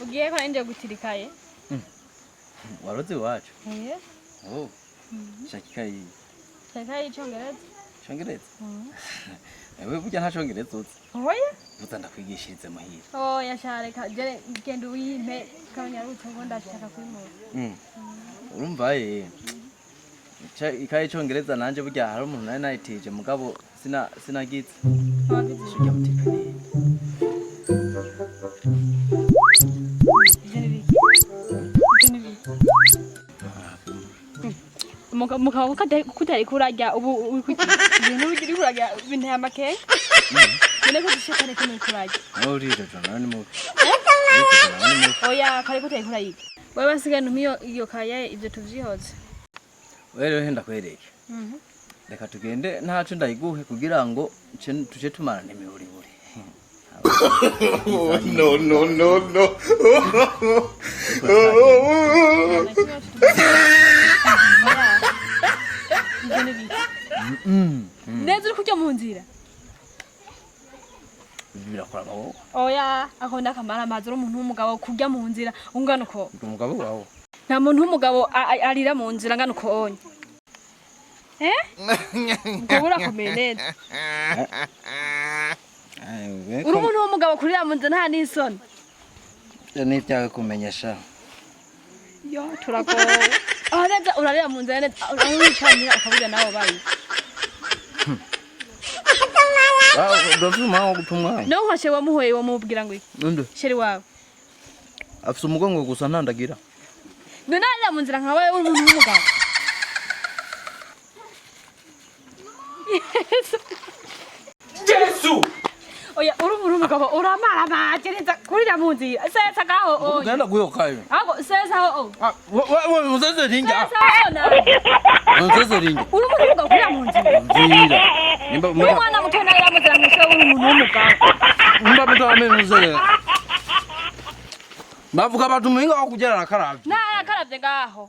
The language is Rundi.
Ugiye ko nje gutirikaye. Waroze wacu. Eh. Oh. Shakikaye. Shakaye icongereza. Chongereza. Ewe burya nta chongereza uzi. Oya. Buza ndakwigishirize muhira. Oya shareka je genda uyimpe kanyarutse ngo ndashaka kwimura. Urumva ikaye chongereza nanje burya hari umuntu nari nayitije mugabo sinagitse. Wagize. Shujya mutipene. Mukaba kutari kurajya ubu ibintu biri kurajya bintaya make. Nene ko dushakane ko kurajya. Urira jona ni mubi. Oya kare kutari kurayiga. Wewe basigana iyo kaya ibyo tuvyihoze. Wewe henda kwereke. Reka tugende ntacu ndayiguhe kugira ngo tuje tumarane imiburi buri. No. Neza uri kujya mu nzira. Birakora bawo. Oya akunda akamara amazi umuntu w'umugabo kujya mu nzira ungana uko. Umugabo wawo. Nta muntu w'umugabo arira mu nzira ngana uko onye. Ngo urakomeye neza. Uri umuntu w'umugabo kurira mu nzira nta n'isoni. Ni byawe kumenyesha. Yo turagowe. Neza urarira mu nzira neza uricanira ukaburya nawe bayi. Ndavuma gutumwa. No nkwashe wamuhoye wamubwira ngo iki? Nde? Sheri wawe. Afite umugongo gusa ntandagira. Ngo narira mu nzira nkawe uri umuntu w'umugabo. Jesu! Oya uri umuntu w'umugabo uramara magereza kurira mu nzira. Sesa gaho. Ugenda guyokayo. Ago sesa ho. Wewe muzeze ringa. Sesa ho na. Muzeze ringa. Uri umuntu w'umugabo kurira mu nzira. Nzira. Nimba umwana muto narira mu nzira nkushe uri umuntu w'umugabo. Nimba muto ameze. Bavuga abantu mwinga wakugera nakaravye. Nakaravye ngaho.